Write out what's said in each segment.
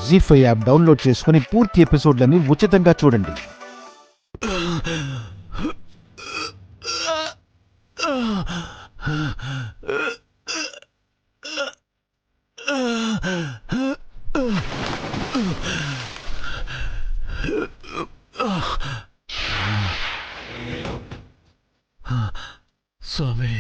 జీ5 app download చేసుకుని పూర్తి ఎపిసోడ్లని ఉచితంగా చూడండి. స్వామి,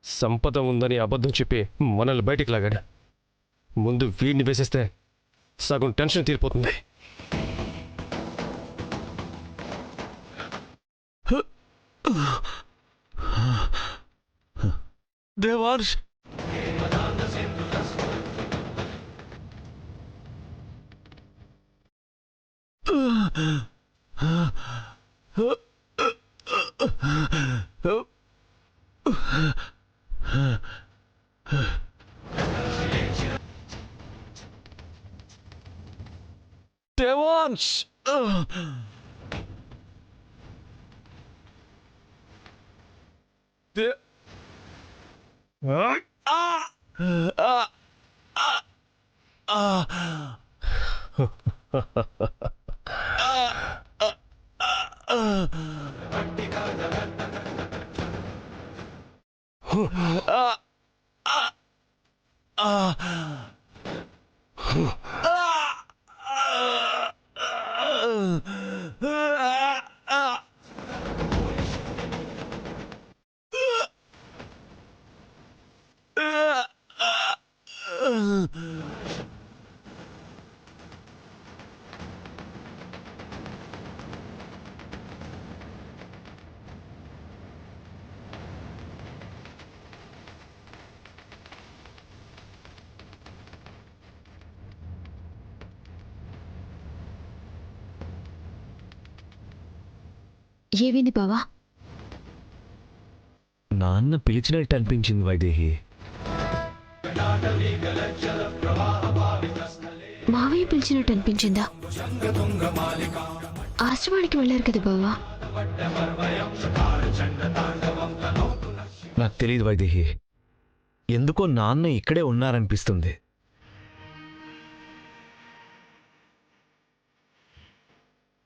సంపద ఉందని అబద్ధం చెప్పి మనల్ని బయటికి లాగాడు. ముందు వీడిని వేసేస్తే సగం టెన్షన్ తీరిపోతుంది. దేవార్ష్, దేవాంశ్, ఏవింది బావా? నాన్న పిలిచినట్టు అనిపించింది వైదేహి. మావయ్య పిలిచినట్టు అనిపించిందా? ఆశ్రమానికి వెళ్ళారు కదా బావా? నాకు తెలియదు వైదేహి, ఎందుకో నాన్న ఇక్కడే ఉన్నారనిపిస్తుంది.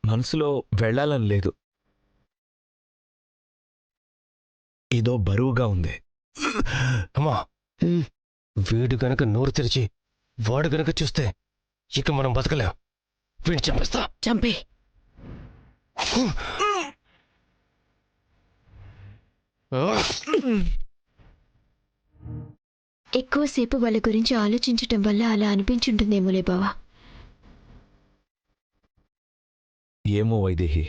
మనసులో వెళ్ళాలని లేదు, ఏదో బరువుగా ఉంది. అమ్మా, వీడు గనక నోరు తెరిచి వాడు గనక చూస్తే ఇక మనం బతకలేం. వీడిని చంపేస్తా. చంపే. ఎక్కువసేపు వాళ్ళ గురించి ఆలోచించటం వల్ల అలా అనిపించుంటుందేమోలే బావా. ఏమో వైదేహి.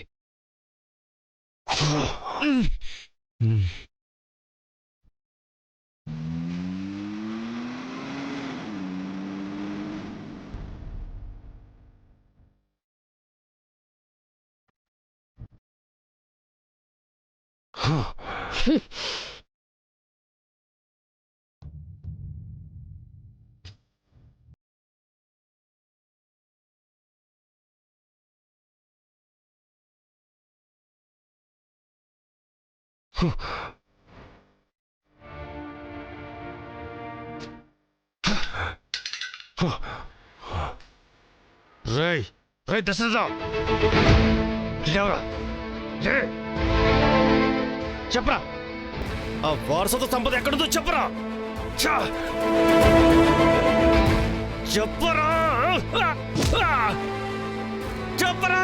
రేయ్ రేయ్ దశరథరావు, లేవరా, లే, చెప్పరా, ఆ వారసత్వ సంపద ఎక్కడుందో చెప్పరా, చెప్పరా, చెప్పరా.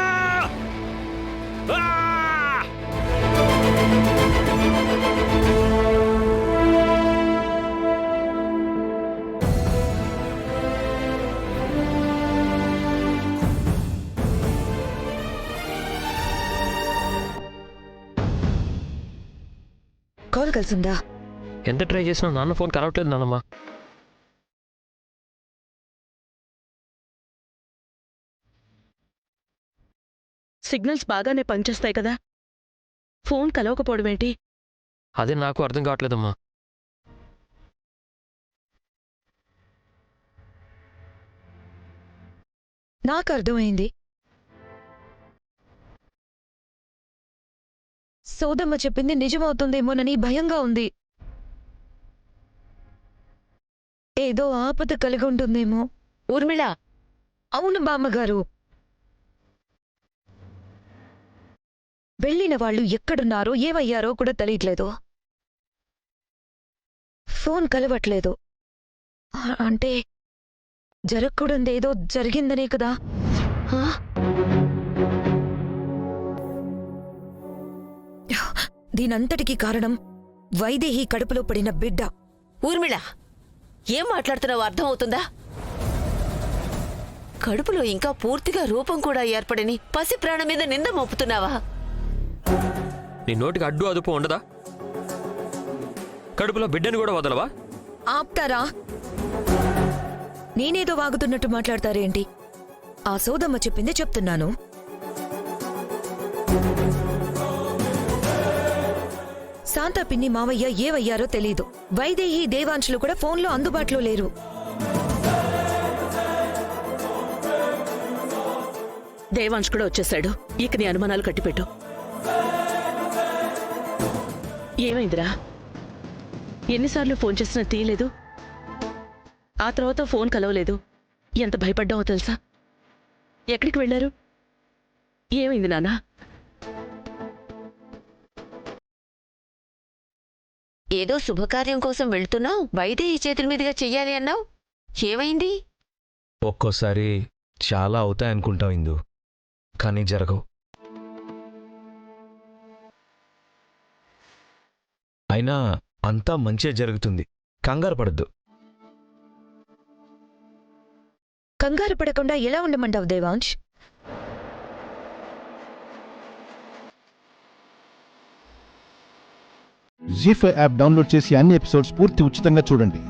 కాల్ కలిసిందా? ఎంత ట్రై చేసినా నాన్న ఫోన్ కలవట్లేదు నాన్నమ్మ. సిగ్నల్స్ బాగానే పనిచేస్తాయి కదా, ఫోన్ కలవకపోవడం ఏంటి? అదే నాకు అర్థం కావట్లేదమ్మా. నాకు అర్థమైంది. సోదమ్మ చెప్పింది నిజమవుతుందేమోనని భయంగా ఉంది. ఏదో ఆపద కలిగి ఉంటుందేమో. ఊర్మిళ, అవును బామ్మగారు. వెళ్ళిన వాళ్ళు ఎక్కడున్నారో ఏమయ్యారో కూడా తెలియట్లేదు. ఫోన్ కలవట్లేదు. అంటే జరగకూడదేదో జరిగిందనే కదా. ఆ? దీనంతటికీ కారణం వైదేహి కడుపులో పడిన బిడ్డ. ఊర్మిళ, ఏం మాట్లాడుతున్నావు అర్థమవుతుందా? కడుపులో ఇంకా పూర్తిగా రూపం కూడా ఏర్పడని పసి ప్రాణం మీద నింద మోపుతున్నావా? నీ నోటికి అడ్డు అదుపు ఉండదా? కడుపులో బిడ్డని కూడా వదలవా? ఆప్తారా? నేనేదో వాగుతున్నట్టు మాట్లాడతారేంటి? ఆ సోదమ్మ చెప్పిందే చెప్తున్నాను. శాంతా పిన్ని మావయ్య ఏవయ్యారో తెలీదు. వైదేహి దేవాంశులు కూడా ఫోన్లో అందుబాటులో లేరు. దేవాంశ్ కూడా వచ్చేశాడు. ఇక నీ అనుమానాలు కట్టిపెట్టు. ఏమైందిరా? ఎన్నిసార్లు ఫోన్ చేసినా తీయలేదు. ఆ తర్వాత ఫోన్ కలవలేదు. ఎంత భయపడ్డావో తెలుసా? ఎక్కడికి వెళ్ళారు? ఏమైంది నాన్నా? ఏదో శుభకార్యం కోసం వెళ్తున్నావు, వైదేహి చేతుల మీదుగా చెయ్యాలి అన్నావు. ఏమైంది? ఒక్కోసారి చాలా అవుతాయనుకుంటాం ఇందు, కానీ జరగవు. అయినా అంతా మంచిగా జరుగుతుంది, కంగారు పడద్దు. కంగారు పడకుండా ఎలా ఉండమంటావు దేవాంశ్? జీ5 యాప్ డౌన్లోడ్ చేసి అన్ని ఎపిసోడ్స్ పూర్తి ఉచితంగా చూడండి.